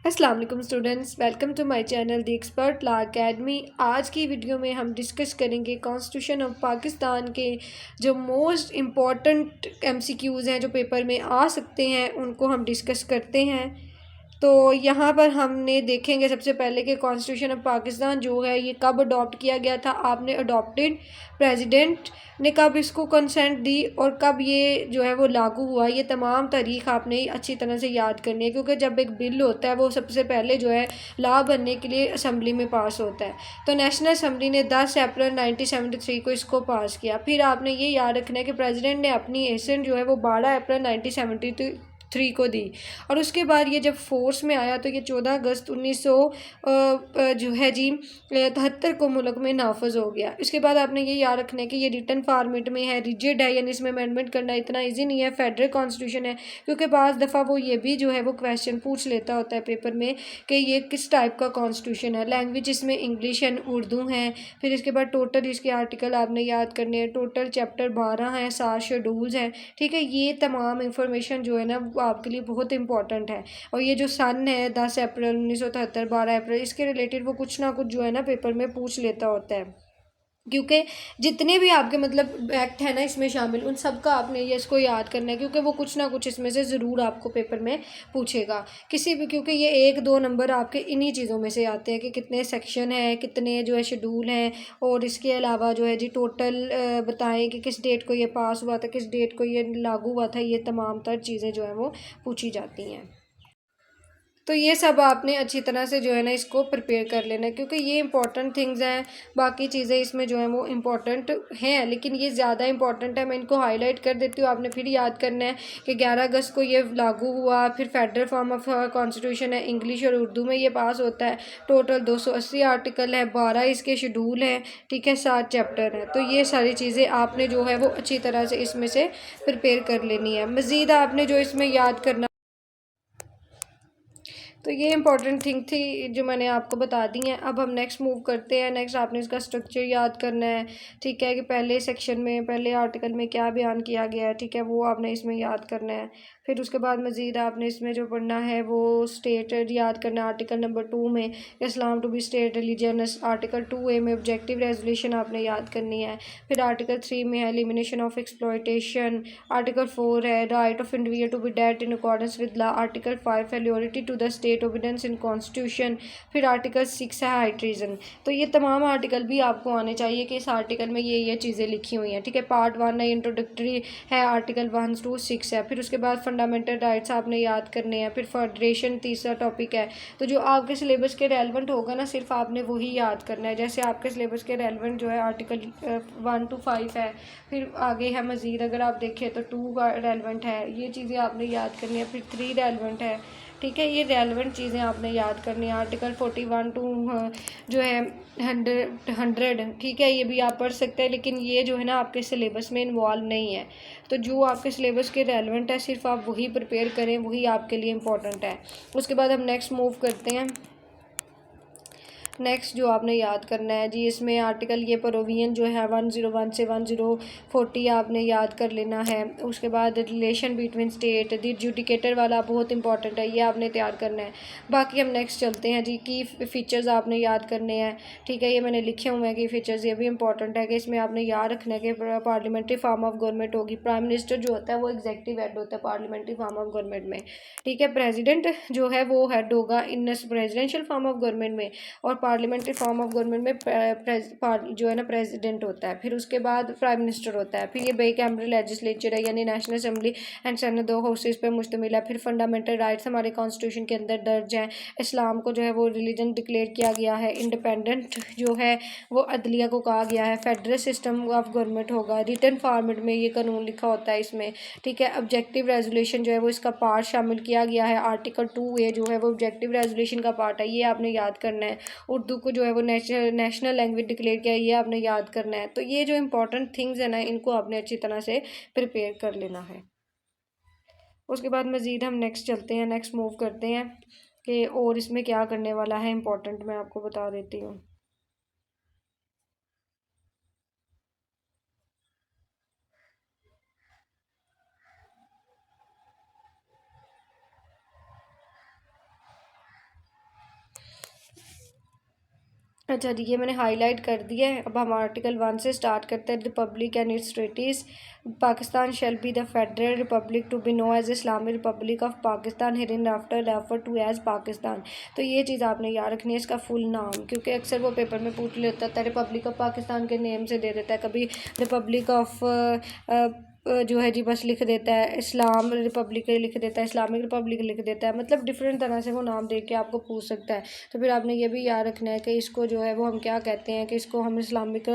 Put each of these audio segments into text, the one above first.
अस्सलाम वालेकुम students, welcome to my channel the expert law academy. आज की वीडियो में हम डिस्कस करेंगे कॉन्स्टिट्यूशन ऑफ पाकिस्तान के जो मोस्ट इम्पॉर्टेंट एमसीक्यूज़ हैं जो पेपर में आ सकते हैं उनको हम डिस्कस करते हैं। तो यहाँ पर हमने देखेंगे सबसे पहले कि कॉन्स्टिट्यूशन ऑफ पाकिस्तान जो है ये कब अडॉप्ट किया गया था, आपने अडॉप्टेड प्रेसिडेंट ने कब इसको कंसेंट दी और कब ये जो है वो लागू हुआ। ये तमाम तारीख आपने अच्छी तरह से याद करनी है, क्योंकि जब एक बिल होता है वो सबसे पहले जो है लॉ बनने के लिए असम्बली में पास होता है। तो नेशनल असम्बली ने 10 अप्रैल 1973 को इसको पास किया। फिर आपने ये याद रखना है कि प्रेसिडेंट ने अपनी एसेंट जो है वो 12 अप्रैल 1973 को दी, और उसके बाद ये जब फोर्स में आया तो ये 14 अगस्त 1900 जो है जी 73 को मुल्क में नाफज हो गया। इसके बाद आपने ये याद रखना है कि ये रिटर्न फॉर्मेट में है, रिजिड है, यानी इसमें अमेंडमेंट करना इतना ईजी नहीं है। फेडरल कॉन्स्टिट्यूशन है, क्योंकि बाज़ दफ़ा वो ये भी जो है वो क्वेश्चन पूछ लेता होता है पेपर में कि ये किस टाइप का कॉन्स्टिट्यूशन है। लैंग्वेज इसमें इंग्लिश एंड उर्दू हैं। फिर इसके बाद टोटल इसके आर्टिकल आपने याद करने हैं। टोटल चैप्टर 12 हैं, 7 शेड्यूल्स हैं। ठीक है, ये तमाम इंफॉर्मेशन जो है ना वो आपके लिए बहुत इंपॉर्टेंट है। और ये जो सन है 10 अप्रैल 1973, 12 अप्रैल, इसके रिलेटेड वो कुछ ना कुछ जो है ना पेपर में पूछ लेता होता है, क्योंकि जितने भी आपके मतलब एक्ट है ना इसमें शामिल, उन सब का आपने ये इसको याद करना है, क्योंकि वो कुछ ना कुछ इसमें से ज़रूर आपको पेपर में पूछेगा किसी भी, क्योंकि ये 1-2 नंबर आपके इन्हीं चीज़ों में से आते हैं कि कितने सेक्शन हैं, कितने जो है शेड्यूल हैं, और इसके अलावा जो है जी टोटल बताएं कि किस डेट को ये पास हुआ था, किस डेट को ये लागू हुआ था। ये तमाम तर चीज़ें जो हैं वो पूछी जाती हैं। तो ये सब आपने अच्छी तरह से जो है ना इसको प्रिपेयर कर लेना है, क्योंकि ये इंपॉर्टेंट थिंग्स हैं। बाकी चीज़ें इसमें जो है वो इम्पॉर्टेंट हैं, लेकिन ये ज़्यादा इंपॉर्टेंट है। मैं इनको हाईलाइट कर देती हूँ, आपने फिर याद करना है कि 11 अगस्त को ये लागू हुआ। फिर फेडरल फॉर्म ऑफ कॉन्स्टिट्यूशन है, इंग्लिश और उर्दू में ये पास होता है। टोटल 280 आर्टिकल है, 12 इसके शेड्यूल हैं। ठीक है, 7 चैप्टर हैं। तो ये सारी चीज़ें आपने जो है वो अच्छी तरह से इसमें से प्रिपेयर कर लेनी है। मज़ीद आपने जो इसमें याद करना, तो ये इंपॉर्टेंट थिंग थी जो मैंने आपको बता दी हैं। अब हम नेक्स्ट मूव करते हैं। नेक्स्ट आपने इसका स्ट्रक्चर याद करना है। ठीक है, कि पहले सेक्शन में पहले आर्टिकल में क्या बयान किया गया है, ठीक है, वो आपने इसमें याद करना है। फिर उसके बाद मज़ीद आपने इसमें जो पढ़ना है वो स्टेट याद करना है। आर्टिकल नंबर 2 में Islam to be state religion, article 2A में ऑब्जेक्टिव रेजोल्यूशन आपने याद करनी है। फिर आर्टिकल 3 में है एलिमिनेशन ऑफ एक्सप्लॉयटेशन। आर्टिकल 4 है right of individual to be डेट in accordance with law. Article 5 है loyalty to the state obedience in constitution. फिर आर्टिकल 6 है हाई ट्रीजन। तो ये तमाम आर्टिकल भी आपको आने चाहिए कि इस आर्टिकल में ये चीज़ें लिखी हुई हैं। ठीक है, पार्ट 1 है इंट्रोडक्टरी है, आर्टिकल 1 to 6 है। फिर उसके बाद फंडामेंटल राइट्स आपने याद करने हैं। फिर फेडरेशन तीसरा टॉपिक है। तो जो आपके सिलेबस के रेलिवेंट होगा ना, सिर्फ आपने वही याद करना है। जैसे आपके सिलेबस के रेलिवेंट जो है आर्टिकल 1 to 5 है। फिर आगे है मज़ीद, अगर आप देखें तो 2 रेलिवेंट है, ये चीज़ें आपने याद करनी है। फिर 3 रेलिवेंट है। ठीक है, ये रेलिवेंट चीज़ें आपने याद करनी है। आर्टिकल 41 टू जो है 100, ठीक है, ये भी आप पढ़ सकते हैं, लेकिन ये जो है ना आपके सिलेबस में इन्वॉल्व नहीं है। तो जो आपके सिलेबस के रेलिवेंट है सिर्फ आप वही प्रिपेयर करें, वही आपके लिए इम्पोर्टेंट है। उसके बाद हम नेक्स्ट मूव करते हैं। नेक्स्ट जो आपने याद करना है जी, इसमें आर्टिकल ये प्रोविजन जो है 101 से 1040 आपने याद कर लेना है। उसके बाद रिलेशन बिटवीन स्टेट द जुडिकेटर वाला बहुत इंपॉर्टेंट है, ये आपने तैयार करना है। बाकी हम नेक्स्ट चलते हैं जी, की फ़ीचर्स आपने याद करने हैं। ठीक है, ये मैंने लिखे हुए हैं कि फ़ीचर्स, ये भी इंपॉर्टेंट है कि इसमें आपने याद रखना है कि पार्लियामेंट्री फॉर्म ऑफ गवर्नमेंट होगी। प्राइम मिनिस्टर जो होता है वो एग्जेक्टिव हेड होता है पार्लियामेंट्री फॉर्म ऑफ गवर्नमेंट में। ठीक है, प्रेसिडेंट जो है वो हेड होगा इन प्रेजिडेंशियल फॉर्म ऑफ गवर्नमेंट में, और पार्लियामेंट्री फॉर्म ऑफ गवर्नमेंट में जो है ना प्रेसिडेंट होता है। फिर उसके बाद प्राइम मिनिस्टर होता है। फिर ये बे कैमरल लेजिस्लेचर है, यानी national assembly and senate, 2 houses पे मुश्तमिल है। फिर फंडामेंटल राइट्स हमारे कॉन्स्टिट्यूशन के अंदर दर्ज हैं। इस्लाम को जो है वो रिलीजन डिक्लेयर किया गया है। इंडिपेंडेंट जो है वो अदलिया को कहा गया है। फेडरल सिस्टम ऑफ गवर्नमेंट होगा, रिटर्न फॉर्मेट में ये कानून लिखा होता है इसमें। ठीक है, ऑब्जेक्टिव रेजोल्यूशन जो है वो इसका पार्ट शामिल किया गया है। आर्टिकल 2A जो है वो ऑब्जेक्टिव रेजोल्यूशन का पार्ट है, ये आपने याद करना है। उर्दू को जो है वो नेशनल लैंग्वेज डिक्लेयर किया, ये आपने याद करना है। तो ये जो इंपॉर्टेंट थिंग्स है ना, इनको आपने अच्छी तरह से प्रिपेयर कर लेना है। उसके बाद मज़ीद हम नेक्स्ट चलते हैं, नेक्स्ट मूव करते हैं कि और इसमें क्या करने वाला है इंपॉर्टेंट, मैं आपको बता देती हूँ। अच्छा जी, ये मैंने हाईलाइट कर दिया है। अब हम आर्टिकल 1 से स्टार्ट करते हैं। Republic and its treaties. Pakistan shall be the federal republic to be known as Islamic republic of Pakistan hereinafter refer to as Pakistan. तो ये चीज़ आपने याद रखनी है, इसका फुल नाम, क्योंकि अक्सर वो पेपर में पूछ लेता था रिपब्लिक ऑफ पाकिस्तान के नेम से दे देता है, कभी रिपब्लिक ऑफ जो है जी बस लिख देता है, इस्लाम रिपब्लिक लिख देता है, इस्लामिक रिपब्लिक लिख देता है, मतलब डिफरेंट तरह से वो नाम दे के आपको पूछ सकता है। तो फिर आपने ये भी याद रखना है कि इसको जो है वो हम क्या कहते हैं, कि इसको हम इस्लामिक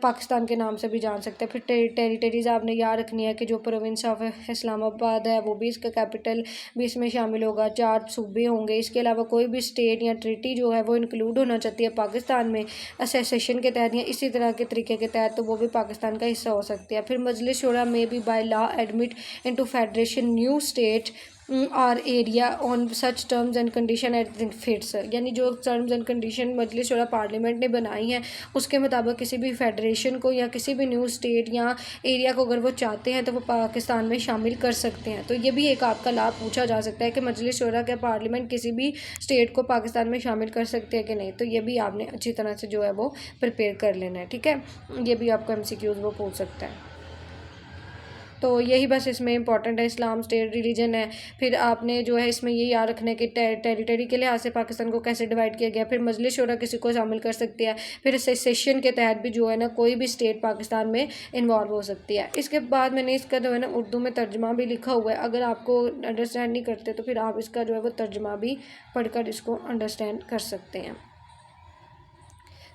पाकिस्तान के नाम से भी जान सकते हैं। फिर टेरिटरीज़ आपने याद रखनी है कि जो प्रोविंस ऑफ इस्लामाबाद है वो भी इसका कैपिटल भी इसमें शामिल होगा, 4 सूबे होंगे। इसके अलावा कोई भी स्टेट या ट्रीटी जो है वो इंक्लूड होना चाहती है पाकिस्तान में एसेशन के तहत या इसी तरह के तरीके के तहत, तो वो भी पाकिस्तान का हिस्सा हो सकती है। फिर मजलिस शुरा में भी by law admit into federation new state और area on such terms and condition at fits, यानी जो terms and condition Majlis Shura parliament ने बनाई हैं उसके मुताबिक किसी भी फेडरेशन को या किसी भी न्यू स्टेट या एरिया को अगर वो चाहते हैं तो वो पाकिस्तान में शामिल कर सकते हैं। तो ये भी एक आपका लाभ पूछा जा सकता है कि मजलिस शुरा के पार्लियामेंट किसी भी स्टेट को पाकिस्तान में शामिल कर सकते हैं कि नहीं। तो ये भी आपने अच्छी तरह से जो है वो प्रिपेयर कर लेना है, ठीक है। ये भी आपको MCQs वो पूछ सकता है। तो यही बस इसमें इंपॉर्टेंट है, इस्लाम स्टेट रिलीजन है। फिर आपने जो है इसमें ये याद रखना है कि टेरिटरी के लिहाज से पाकिस्तान को कैसे डिवाइड किया गया। फिर मजलिस शुरा किसी को शामिल कर सकती है। फिर सेशन के तहत भी जो है ना कोई भी स्टेट पाकिस्तान में इन्वॉल्व हो सकती है। इसके बाद मैंने इसका जो है ना उर्दू में तर्जमा भी लिखा हुआ है, अगर आपको अंडरस्टैंड नहीं करते तो फिर आप इसका जो है वो तर्जमा भी पढ़कर इसको अंडरस्टैंड कर सकते हैं।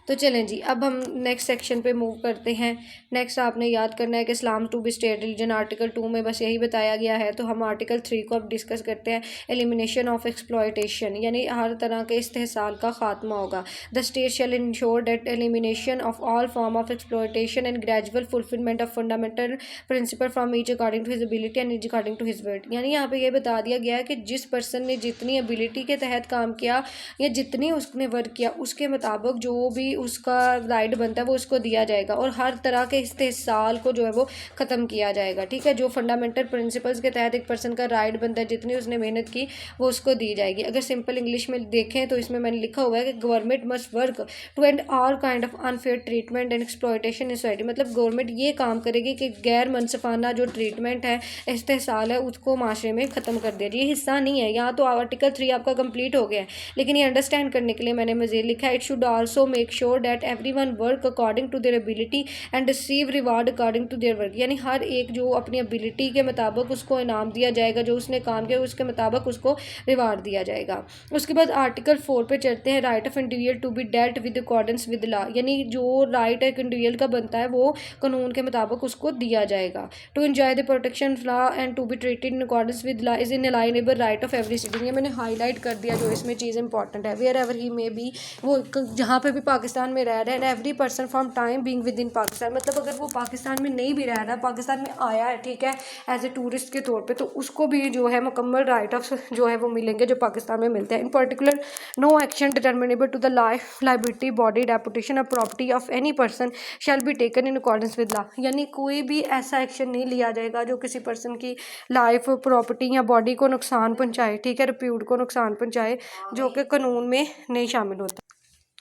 तो चलें जी, अब हम नेक्स्ट सेक्शन पे मूव करते हैं। नेक्स्ट आपने याद करना है कि Islam to be state religion, article 2 में बस यही बताया गया है। तो हम आर्टिकल 3 को अब डिस्कस करते हैं। एलिमिनेशन ऑफ एक्सप्लॉयटेशन, यानी हर तरह के इस्तेहसाल का खात्मा होगा। The state shall ensure that elimination of all form of exploitation and gradual fulfilment of fundamental principle from each according to his ability and each according to his worth. यानी यहाँ पे ये बता दिया गया है कि जिस पर्सन ने जितनी एबिलिटी के तहत काम किया या जितनी उसने वर्क किया उसके मुताबिक जो भी उसका राइट बनता है वो उसको दिया जाएगा, और हर तरह के इस्तेहसाल को जो है वो ख़त्म किया जाएगा, ठीक है। जो फंडामेंटल प्रिंसिपल्स के तहत एक पर्सन का राइट बनता है, जितनी उसने मेहनत की वो उसको दी जाएगी। अगर सिंपल इंग्लिश में देखें तो इसमें मैंने लिखा हुआ है कि government must work to end all kind of unfair treatment and exploitation in society. मतलब गवर्नमेंट ये काम करेगी कि गैर मनसफाना जो ट्रीटमेंट है, इस्तेहसाल है, उसको माशरे में ख़त्म कर दिया। ये हिस्सा नहीं है यहाँ, तो आर्टिकल 3 आपका कंप्लीट हो गया है, लेकिन ये अंडरस्टैंड करने के लिए मैंने मज़ीद लिखा है, it should also make sure that everyone work according to their ability and receive reward according to their work। यानी हर एक जो अपनी एबिलिटी के मुताबिक उसको इनाम दिया जाएगा, जो उसने काम किया उसके मुताबिक उसको रिवार्ड दिया जाएगा। उसके बाद आर्टिकल 4 पे चलते हैं। Right of individual to be dealt with accordance with law, यानी जो राइट एक इंडिविजुअल का बनता है वो कानून के मुताबिक उसको दिया जाएगा। To enjoy the protection of law and to be treated in accordance with law is inalienable right of every citizen. ये मैंने हाईलाइट कर दिया जो इसमें चीज़ इंपॉर्टेंट है। Wherever he may be, वो जहाँ पे भी पाकिस्तान में रह रहे हैं, every person from time being within Pakistan, मतलब अगर वो पाकिस्तान में नहीं भी रह रहा, पाकिस्तान में आया है, ठीक है, एज ए टूरिस्ट के तौर पे, तो उसको भी जो है मुकम्मल राइट ऑफ जो है वो मिलेंगे जो पाकिस्तान में मिलते हैं। In particular no action determinable to the life liability body reputation और property of any person shall be taken in accordance with law, यानी कोई भी ऐसा एक्शन नहीं लिया जाएगा जो किसी पर्सन की लाइफ, प्रॉपर्टी या बॉडी को नुकसान पहुँचाए, ठीक है, रिप्यूट को नुकसान पहुँचाए, जो कि कानून में नहीं शामिल होता।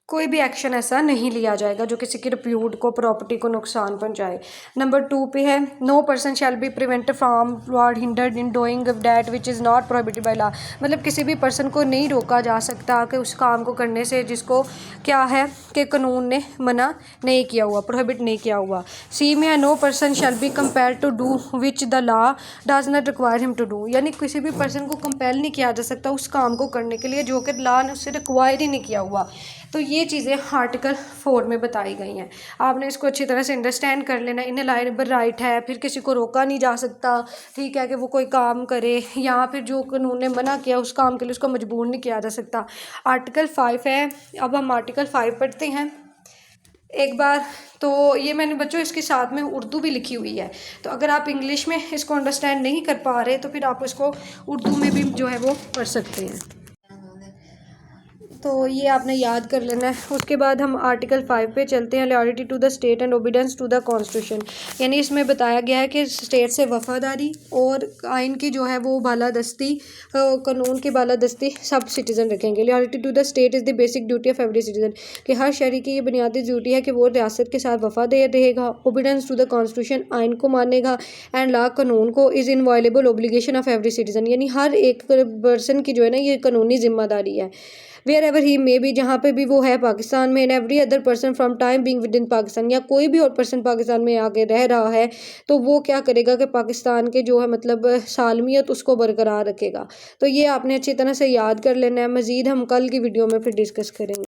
कोई भी एक्शन ऐसा नहीं लिया जाएगा जो किसी की रिप्यूट को, प्रॉपर्टी को नुकसान पहुंचाए। नंबर 2 पे है, no person shall be prevented from और hindered in doing that which is not prohibited by law, मतलब किसी भी पर्सन को नहीं रोका जा सकता कि उस काम को करने से जिसको क्या है कि कानून ने मना नहीं किया हुआ, प्रोहिबिट नहीं किया हुआ। सी में है, no person shall be compel to do which the law does not require him to do, यानी किसी भी पर्सन को कंपेल नहीं किया जा सकता उस काम को करने के लिए जो कि लॉ ने उससे रिक्वायर ही नहीं किया हुआ। तो ये चीज़ें आर्टिकल 4 में बताई गई हैं, आपने इसको अच्छी तरह से अंडरस्टैंड कर लेना। इनलाइनेबल राइट है, फिर किसी को रोका नहीं जा सकता, ठीक है, कि वो कोई काम करे, या फिर जो कानून ने मना किया उस काम के लिए उसको मजबूर नहीं किया जा सकता। आर्टिकल 5 है। अब हम आर्टिकल 5 पढ़ते हैं एक बार। तो ये मैंने बच्चों इसके साथ में उर्दू भी लिखी हुई है, तो अगर आप इंग्लिश में इसको अंडरस्टैंड नहीं कर पा रहे तो फिर आप इसको उर्दू में भी जो है वो पढ़ सकते हैं। तो ये आपने याद कर लेना है। उसके बाद हम आर्टिकल 5 पे चलते हैं, loyalty to the state and obedience to the constitution. यानी इसमें बताया गया है कि स्टेट से वफादारी और आइन की जो है वो बालादस्ती, कानून की बालादस्ती सब सिटीज़न रखेंगे। Loyalty to the state is the basic duty of every citizen, कि हर शहरी की ये बुनियादी ड्यूटी है कि वो रियासत के साथ वफादार रहेगा। ओबीडियंस टू द कॉन्स्टिट्यूशन, आइन को मानेगा, एंड लॉ, कानून को, is inviolable obligation of every citizen, यानी हर एक पर्सन की जो है ना ये कानूनी जिम्मेदारी है। Wherever he may be, जहाँ पे भी वो है पाकिस्तान में, and every other person from time being within Pakistan, या कोई भी और पर्सन पाकिस्तान में आके रह रहा है तो वो क्या करेगा कि पाकिस्तान के जो है मतलब सालमियत उसको बरकरार रखेगा। तो ये आपने अच्छी तरह से याद कर लेना है। मज़ीद हम कल की वीडियो में फिर डिस्कस करेंगे।